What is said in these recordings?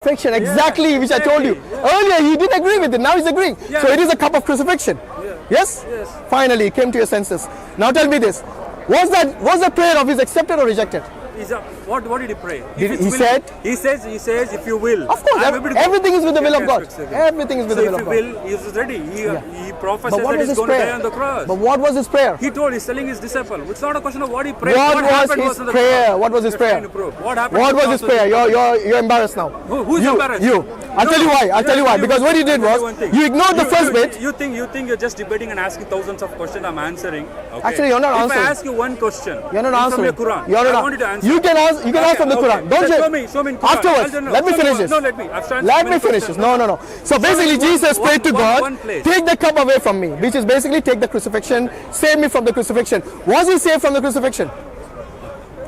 Crucifixion, exactly, which I told you. Earlier he didn't agree with it, now he's agreeing. So it is a cup of crucifixion. Yes? Finally, he came to your senses. Now tell me this. Was the prayer of his accepted or rejected? What did he pray? He said, if you will. Of course, everything is with the will of God. Everything is with the will of God. If you will, he is ready. He prophesied that he's his going to prayer? die on the cross. But what was his prayer? He's telling his disciple. It's not a question of what he prayed. What was his prayer? What was his prayer? What was his prayer? You're embarrassed now. Who's embarrassed? You. I'll tell you why. Because what you did was, you ignored the first bit. You think you're just debating and asking thousands of questions. I'm answering. Okay. Actually, you're not answering. If I ask you one question, you're not answering. From the Quran. You're not. I want you to answer. You can ask from the Quran. Don't you? Show me in Quran. Afterwards. Let me finish this. No, let me. Let me finish this. No. So basically, Jesus prayed to God, take the cup away from me, which is basically take the crucifixion, save me from the crucifixion. Was he saved from the crucifixion?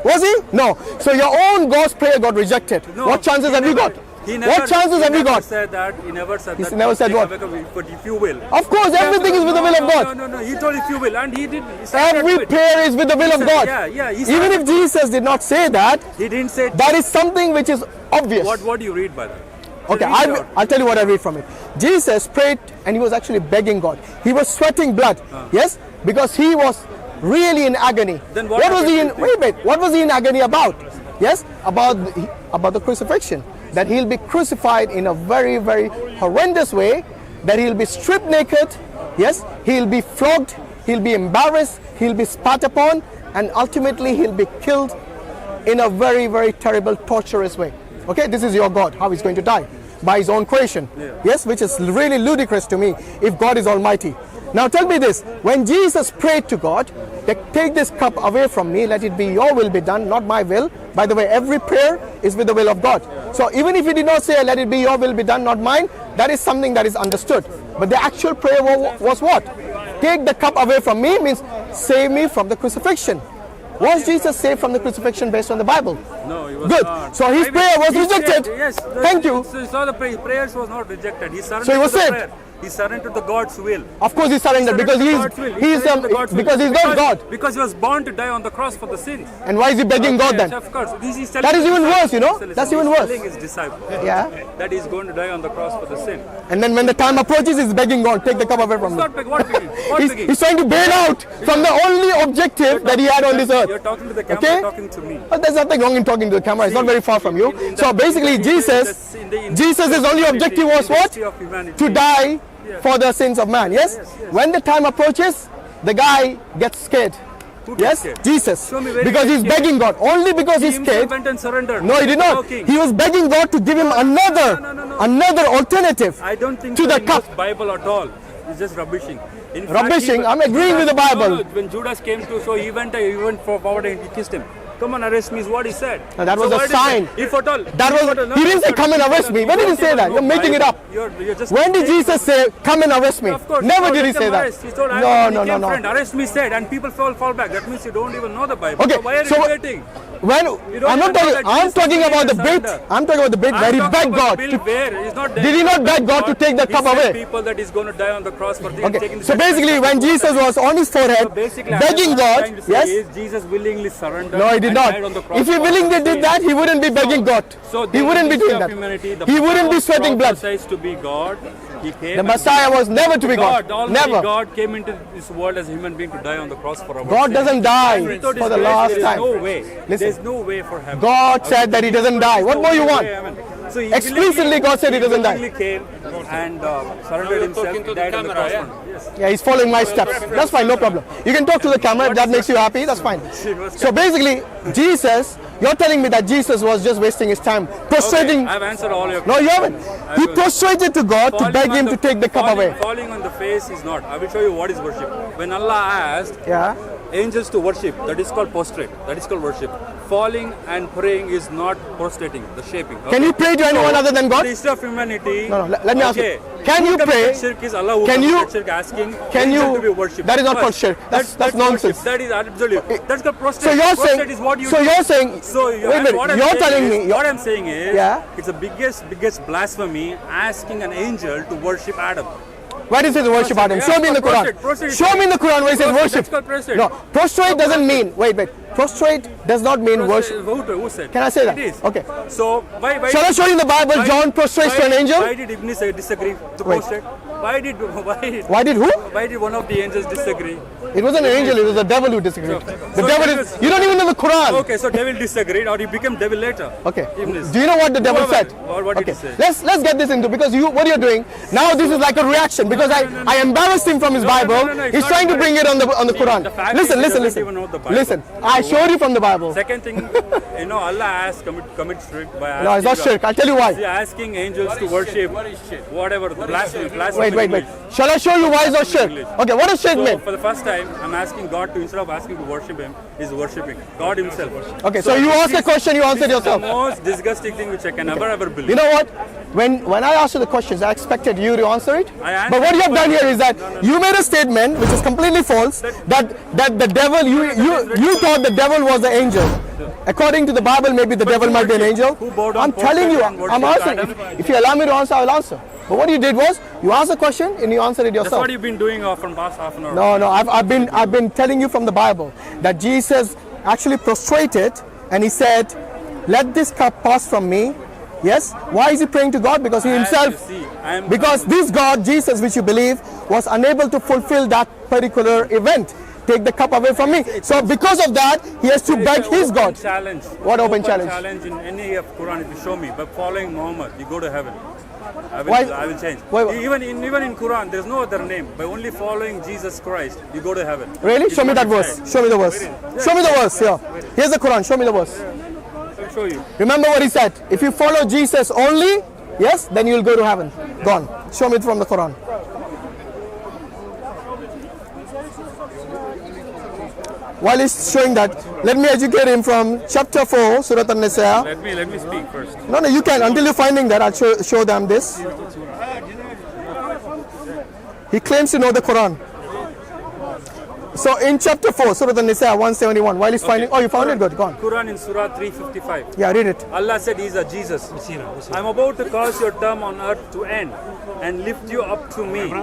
Was he? No. So your own God's prayer got rejected. No, what chances have you got? What chances have you got? He never said that. He never said what? But if you will. Of course, everything is with the will of God. No. He told if you will, and he did. Every prayer is with the will of God. Even if Jesus did not say that, he didn't say. That is something which is obvious. What do you read by that? Okay, I'll tell you what I read from it. Jesus prayed and he was actually begging God. He was sweating blood. Yes, because he was really in agony. Then what was he in? What was he in agony about? Yes, about the crucifixion. That he'll be crucified in a very, very horrendous way. That he'll be stripped naked. Yes, he'll be flogged. He'll be embarrassed. He'll be spat upon, and ultimately he'll be killed in a very, very terrible, torturous way. Okay, this is your God, how he's going to die. By his own creation. Yes, which is really ludicrous to me, if God is almighty. Now tell me this, when Jesus prayed to God, take this cup away from me, let it be your will be done, not my will. By the way, every prayer is with the will of God. So even if he did not say, let it be your will be done, not mine, that is something that is understood. But the actual prayer was what? Take the cup away from me means save me from the crucifixion. Was Jesus saved from the crucifixion based on the Bible? No, he was Good. not. So his prayer was rejected. Yes. Thank you. So the prayers was not rejected. He surrendered so he was to the saved. prayer. He surrendered to God's will. Of course he surrendered because he's not God. Because he was born to die on the cross for the sins. And why is he begging God then? Of course. That is even worse, you know. That's even worse. He's telling his disciple that he's going to die on the cross for the sin. And then when the time approaches, he's begging God, take the cup away from me. He's trying to bail out from the only objective that he had on this earth. You're talking to the camera, talking to me. But there's nothing wrong in talking to the camera. It's not very far from you. So basically, Jesus' only objective was what? To die for the sins of man. Yes? When the time approaches, the guy gets scared. Yes, Jesus, because he's begging God. Only because he's scared. Went and surrendered. No, he did not. He was begging God to give him another alternative. I don't think to the cup. Bible at all. It's just rubbishing. Rubbishing. I'm agreeing with the Bible. No, when Judas came to, so he went forward and he kissed him. Come and arrest me is what he said. No, that was a sign. If at all. He didn't say come and arrest me. When did he say that? You're making it up. When did Jesus say come and arrest me? Of course. Never did he say that. He told, no. Friend, arrest me said, and people fall back. That means you don't even know the Bible. Okay. So why are you debating? I'm talking about the bit. I'm talking about the bit where he begged God. Did he not beg God to take the cup away? People that is going to die on the cross for taking. So basically, when Jesus was on his forehead begging God, yes, Jesus willingly surrendered. No, he did not. If he willingly did that, he wouldn't be begging God. He wouldn't be doing that. He wouldn't be sweating blood. To be God. The Messiah was never to be God. Never. God came into this world as a human being to die on the cross for our God doesn't die for the last time. No way. There's no way for heaven. God said that he doesn't die. What more you want? So explicitly God said he doesn't die. He came and surrendered himself, died on the cross. Yeah, he's following my steps. That's fine, no problem. You can talk to the camera if that makes you happy, that's fine. So basically, Jesus, you're telling me that Jesus was just wasting his time, prostrating. I've answered all your questions. No, you haven't. He prostrated to God to beg him to take the cup away. Falling on the face is not. I will show you what is worship. When Allah asked angels to worship, that is called prostrate. That is called worship. Falling and praying is not prostrating, the shaping. Okay? Can you pray to anyone other than God? The history of humanity. No, let me ask you. Can you pray? Shirk is Allah who shirk asking to be worshipped. That is not called shirk. That's nonsense. That is absolute. That's called prostrate. So you're saying. Is what you you're saying. Wait a minute. You're telling me. What I'm saying is. It's the biggest blasphemy asking an angel to worship Adam. Where does it say worship Adam? Show me in the Quran. Show me in the Quran where it says worship. No, prostrate doesn't mean. Wait. Prostrate does not mean worship. Who said? Can I say that? It is. Okay. So why Shall I show you in the Bible John prostrates to an angel? Why did Ibn say disagree to prostrate? Why did who? Why did one of the angels disagree? It wasn't an angel, it was the devil who disagreed. The devil is, you don't even know the Quran. Okay, so devil disagreed or he became devil later. Okay. Do you know what the devil said? What did he say? Let's get this into, because what you're doing now, this is like a reaction, because I embarrassed him from his Bible. He's trying to bring it on the Quran. Listen. I showed you from the Bible. Second thing, Allah asked commit shirk by asking. No, it's not shirk. I'll tell you why. Asking angels to worship whatever the blasphemy. Wait. Shall I show you why it's not shirk? Okay, what does shirk mean? For the first time, I'm asking God to, instead of asking to worship Him, He's worshipping God Himself. Okay, so you asked a question, you answered yourself. The most disgusting thing which I can ever believe. You know what? When I asked you the questions, I expected you to answer it. But what you have done here is that you made a statement which is completely false. That the devil, you thought the devil was the angel. According to the Bible, maybe the devil might be an angel. I'm telling you, I'm answering. If you allow me to answer, I will answer. But what you did was, you asked a question and you answered it yourself. That's what you've been doing from past half an hour. No, I've been telling you from the Bible that Jesus actually prostrated and he said, "Let this cup pass from me." Yes. Why is he praying to God? Because he himself, because this God, Jesus, which you believe, was unable to fulfill that particular event. Take the cup away from me. So because of that, he has to beg his God. Challenge. What open challenge? Challenge in any of Quran, if you show me, by following Muhammad, you go to heaven. I will change. Even in Quran, there's no other name. By only following Jesus Christ, you go to heaven. Really? Show me that verse. Show me the verse. Show me the verse. Yeah. Here's the Quran. Show me the verse. I'll show you. Remember what he said. If you follow Jesus only, yes, then you'll go to heaven. Gone. Show me it from the Quran. While he's showing that, let me educate him from chapter 4, Surah An-Nisa. Let me speak first. No, you can. Until you're finding that, I'll show them this. He claims to know the Quran. So in chapter 4, Surah An-Nisa 171, while he's finding, you found it? Good, go on. Quran in Surah 355. Yeah, read it. Allah said, He is a Jesus. I'm about to cause your term on earth to end and lift you up to me.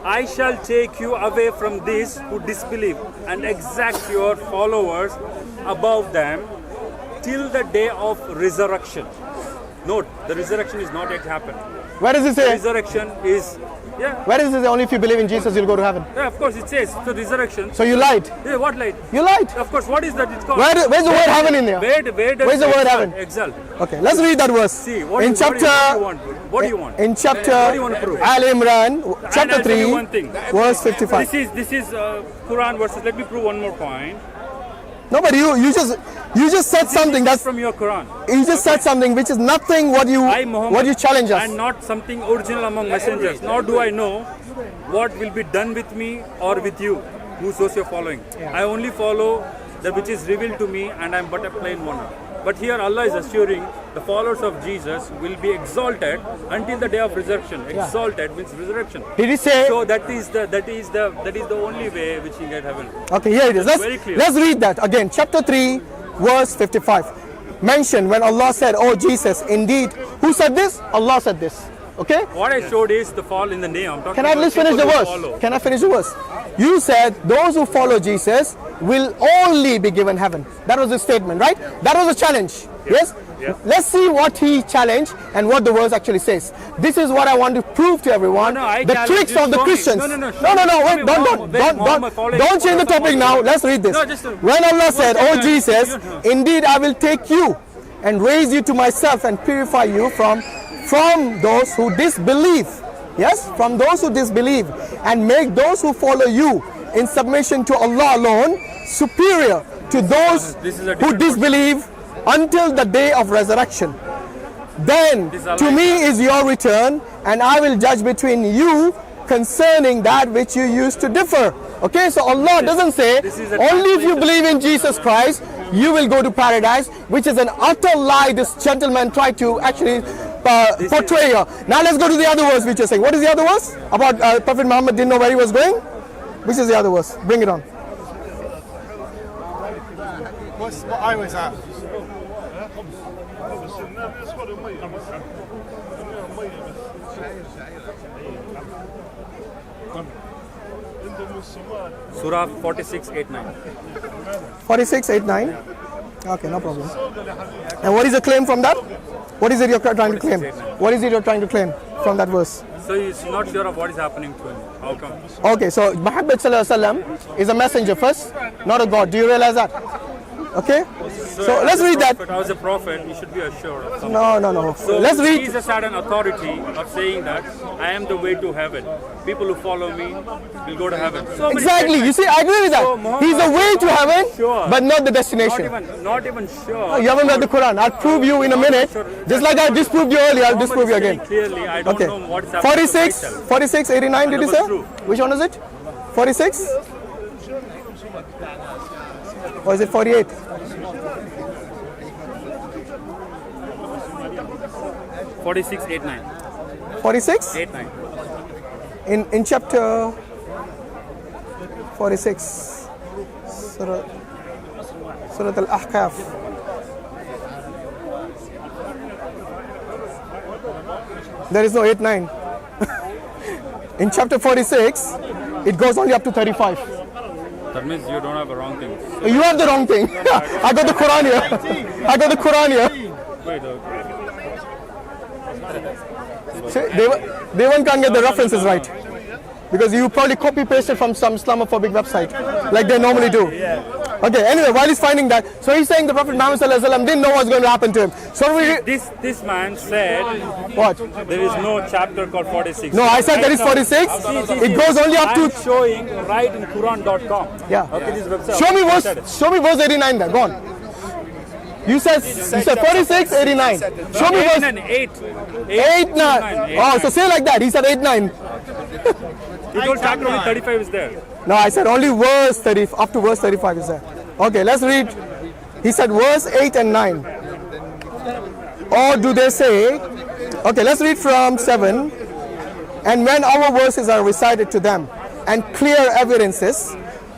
I shall take you away from these who disbelieve and exact your followers above them till the day of resurrection. Note, the resurrection is not yet happened. Where does it say? The resurrection is, Where does it say only if you believe in Jesus you'll go to heaven? Yeah, of course it says, the resurrection. So you lied? Yeah, what lied? You lied. Of course, what is that it's called? Where's the word heaven in there? Where's the word heaven? Exalt. Okay, let's read that verse. See, What do you want? In chapter Al Imran, chapter 3, verse 55. This is Quran verses. Let me prove one more point. No, but you just said something that's from your Quran. You just said something which is nothing what you challenge us. And not something original among messengers. Nor do I know what will be done with me or with you, whosoever you're following. I only follow that which is revealed to me, and I'm but a plain one. But here Allah is assuring the followers of Jesus will be exalted until the day of resurrection. Exalted means resurrection. Did he say? So that is the only way which you get heaven. Okay, here it is. Let's read that again. Chapter 3, verse 55. Mention when Allah said, "Oh Jesus, indeed." Who said this? Allah said this. Okay? What I showed is the fall in the name. I'm talking Can I at least finish the verse? Can I finish the verse? You said those who follow Jesus will only be given heaven. That was the statement, right? That was a challenge. Yes? Let's see what he challenged and what the verse actually says. This is what I want to prove to everyone. The tricks of the Christians. Wait, don't change the topic now. Let's read this. When Allah said, "Oh Jesus, indeed I will take you and raise you to myself and purify you from those who disbelieve." Yes, from those who disbelieve, and make those who follow you in submission to Allah alone superior to those who disbelieve until the day of resurrection. Then to me is your return, and I will judge between you concerning that which you used to differ. Okay, so Allah doesn't say only if you believe in Jesus Christ you will go to paradise, which is an utter lie this gentleman tried to actually portray here. Now let's go to the other verse which you're saying. What is the other verse? About Prophet Muhammad didn't know where he was going? Which is the other verse? Bring it on. What I was at? Surah 46:8-9. 46:8-9. Okay, no problem. And what is the claim from that? What is it you're trying to claim? What is it you're trying to claim from that verse? So he's not sure of what is happening to him. How come? Okay, so Muhammad sallallahu alaihi wasallam is a messenger first, not a god. Do you realize that? Okay, so let's read that. As a prophet, he should be assured of something. No. So Let's read. Jesus had an authority of saying that I am the way to heaven. People who follow me will go to heaven. So many Exactly. You statements. see, I agree with that. So Muhammad- He's the way to heaven, Sure. but not the destination. Not even sure. You haven't read the Quran. I'll prove you in a minute. Just like I disproved you earlier, I'll disprove you again. Clearly, I don't Okay. know what is happening. 46:89. Did you That say? was true. Which one is it? 46? Or is it 48? 46:8-9. 46? 8-9. In chapter 46, Surah Al-Ahqaf. There is no 8-9. In chapter 46, it goes only up to 35. That means you don't have a wrong thing. You have the wrong thing. I got the Quran here. I got the Quran here. Wait, See, they won't can't get the references right. Because you probably copy pasted from some Islamophobic website, like they normally do. Okay, anyway, while he's finding that, so he's saying the Prophet Muhammad sallallahu alaihi wasallam didn't know what's going to happen to him. So this man said what? there is no chapter called 46. No, I said there is 46. It goes only up I'm to. showing right in Quran.com. Yeah. Okay, this website. Show me verse 89 there. Go on. You said 46, 89. Show me verse 8. 8, 9. Oh, so say like that. He said 8, 9. You told chapter only 35 is there. No, I said only verse 30, up to verse 35 is there. Okay, let's read. He said verse 8 and 9. Or do they say, okay, let's read from 7. And when our verses are recited to them and clear evidences,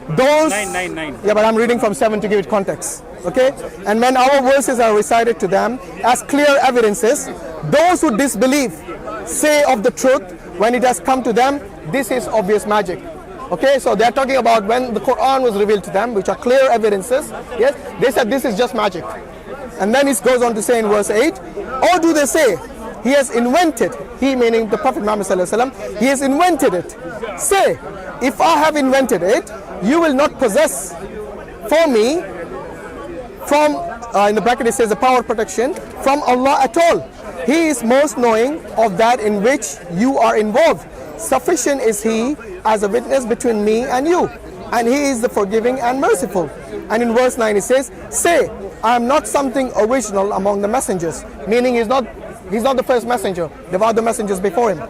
those... 9. Yeah, but I'm reading from 7 to give it context. Okay? And when our verses are recited to them as clear evidences, those who disbelieve say of the truth when it has come to them, this is obvious magic. Okay, so they're talking about when the Quran was revealed to them, which are clear evidences. Yes, they said this is just magic. And then it goes on to say in verse 8, or do they say, he has invented, he meaning the Prophet Muhammad sallallahu alaihi wasallam, he has invented it. Say, if I have invented it, you will not possess for me from, in the bracket it says the power of protection, from Allah at all. He is most knowing of that in which you are involved. Sufficient is he as a witness between me and you, and he is the forgiving and merciful. And in verse 9 it says, say, I am not something original among the messengers, meaning he's not the first messenger. There were other messengers before him.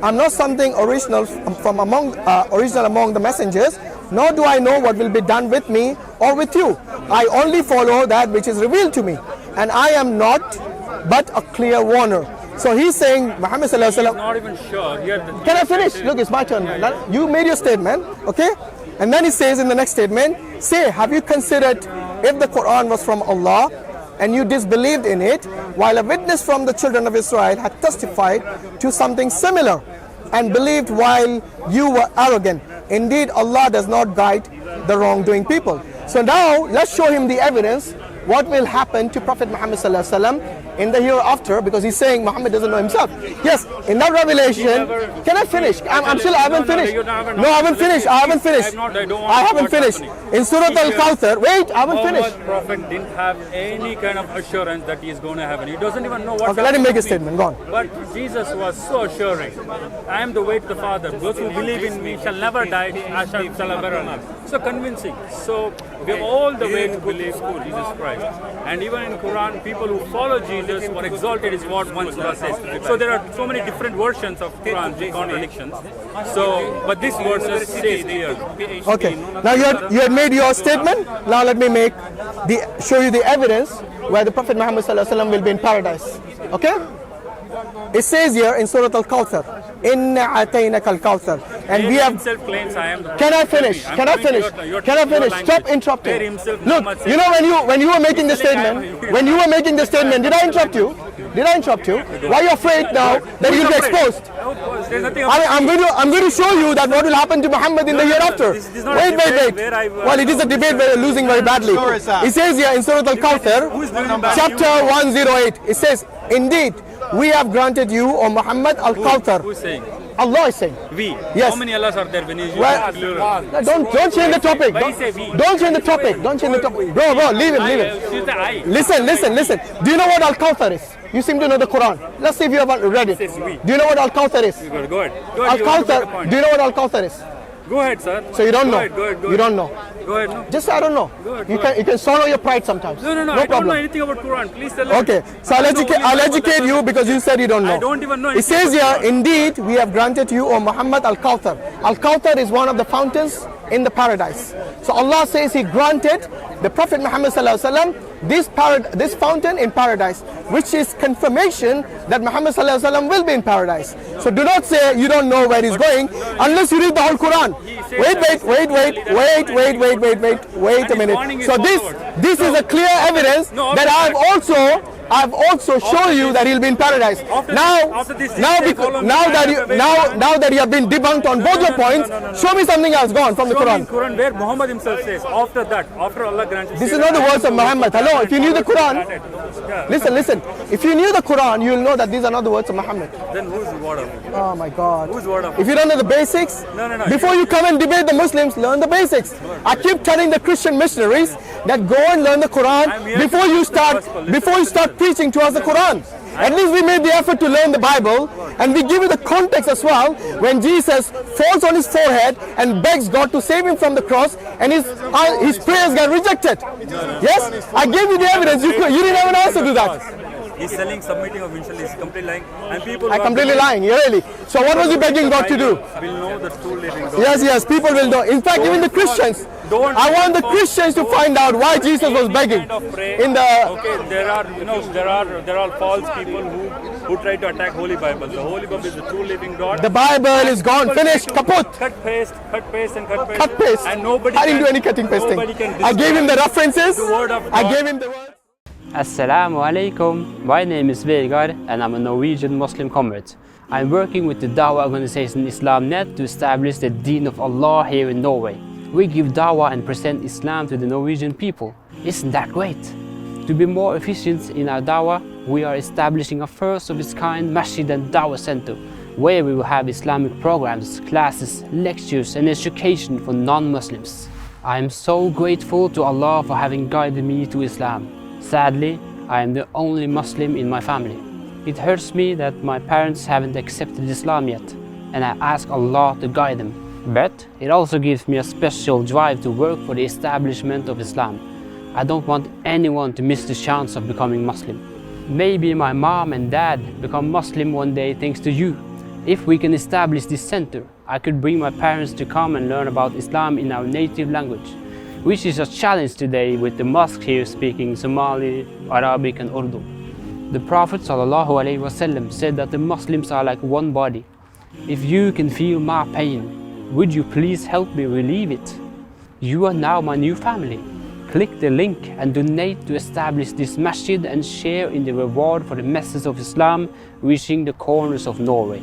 I'm not something original among the messengers, nor do I know what will be done with me or with you. I only follow that which is revealed to me, and I am not but a clear warner. So he's saying, Muhammad sallallahu alaihi wasallam. Not even sure. Can I finish? Look, it's my turn. You made your statement, okay? And then he says in the next statement, say, have you considered if the Quran was from Allah and you disbelieved in it, while a witness from the children of Israel had testified to something similar and believed while you were arrogant? Indeed, Allah does not guide the wrongdoing people. So now, let's show him the evidence what will happen to Prophet Muhammad sallallahu alaihi wasallam in the hereafter, because he's saying Muhammad doesn't know himself. Yes, in that revelation, can I finish? I haven't finished. No, I haven't finished. I haven't finished. I haven't finished. In Surah Al-Kawthar, wait, I haven't finished. The Prophet didn't have any kind of assurance that he is going to heaven. He doesn't even know what. Okay, let him make a statement. Go on. But Jesus was so assuring. I am the way to the Father. Those who believe in me shall never die. I shall never live. So convincing. So we have all the way to believe in Jesus Christ. And even in Quran, people who follow Jesus were exalted is what one surah says. So there are so many different versions of Quran contradictions. So, but this verse says here. Okay. Now you had made your statement. Now let me show you the evidence where the Prophet Muhammad sallallahu alaihi wasallam will be in paradise. Okay? It says here in Surah Al-Kawthar, Inna ataynaka al-Kawthar. And we have... himself claims I am the Can I finish? Can I finish? Can I finish? Stop interrupting. Look, you know when you were making the statement, did I interrupt you? Did I interrupt you? Why are you afraid now that you'll be exposed? Of course, there's nothing. I'm going to show you that what will happen to Muhammad in the hereafter. This is not a Wait. debate where I- Well, it is a debate where you're losing very badly. Sure is that. It says here in Surah Al-Kawthar, Who's losing bad? chapter 108, it says, indeed, we have granted you, O Muhammad, Al-Kawthar. Who's saying? Allah is saying. We. Yes. How many Allahs are there when you use Well, plural? no, don't change the topic. Why you say we? Don't change the topic. Don't change the topic. Bro, leave it. She's the I. Listen. Do you know what Al-Kawthar is? You seem to know the Quran. Let's see if you have read it. Says we. Do you know what Al-Kawthar is? Go ahead. Al-Kawthar, do you know what Al-Kawthar is? Go ahead, sir. So you don't know? Go ahead. You don't know? Go ahead. No. Just say I don't know. Go ahead. You can swallow your pride sometimes. No. I don't problem. know anything about Quran. Please tell us. Okay, so I'll educate you because you said you don't know. I don't even know It anything says about here, Quran. indeed, we have granted you, O Muhammad, Al-Kawthar. Al-Kawthar is one of the fountains in the paradise. So Allah says He granted the Prophet Muhammad sallallahu alaihi wasallam this fountain in paradise, which is confirmation that Muhammad sallallahu alaihi wasallam will be in paradise. So do not say you don't know where he's going unless you read the whole Quran. Wait a minute. So this is a clear evidence that I've also shown you that he'll be in paradise. Now that you have been debunked on both your points, show me something else. Go on from the Show me in Quran. Quran where Muhammad himself says, after Allah grants you This is favor, not the words of Muhammad. Hello, if you knew the Quran, Yeah. listen. If you knew the Quran, you'll know that these are not the words of Muhammad. Then who's the word of? Oh my God. Whose word of? If you don't know the basics, No. before you come and debate the Muslims, learn the basics. I keep telling the Christian missionaries that go and learn the Quran I'm here before to you teach the start gospel. before you start preaching to us the Quran. At least we made the effort to learn the Bible, and we give you the context as well. When Jesus falls on his forehead and begs God to save him from the cross, and his prayers get rejected. Yes, I gave you the evidence. You didn't have an answer to that. He's selling submitting of initial is completely lying, and people. I'm completely lying. Really. So what was he begging God to do? Will know the true living God. Yes, people will know. In fact, even the Christians. I want the Christians to find out why Jesus was begging. Okay, there are false people who try to attack Holy Bible. The Holy Bible is the true living God. The Bible is gone, finished, kaput. Cut paste. Cut paste. And nobody. I didn't do any cutting pasting. I gave him the references. The word of God. I gave him the word. Assalamu alaikum. My name is Vegard and I'm a Norwegian Muslim convert. I'm working with the Dawah organization IslamNet to establish the Deen of Allah here in Norway. We give Dawah and present Islam to the Norwegian people. Isn't that great? To be more efficient in our Dawah, we are establishing a first of its kind Masjid and Dawah Center, where we will have Islamic programs, classes, lectures and education for non-Muslims. I am so grateful to Allah for having guided me to Islam. Sadly, I am the only Muslim in my family. It hurts me that my parents haven't accepted Islam yet, and I ask Allah to guide them. But it also gives me a special drive to work for the establishment of Islam. I don't want anyone to miss the chance of becoming Muslim. Maybe my mom and dad become Muslim one day thanks to you. If we can establish this center, I could bring my parents to come and learn about Islam in our native language, which is a challenge today with the mosque here speaking Somali, Arabic and Urdu. The Prophet ﷺ said that the Muslims are like one body. If you can feel my pain, would you please help me relieve it? You are now my new family. Click the link and donate to establish this masjid and share in the reward for the message of Islam reaching the corners of Norway.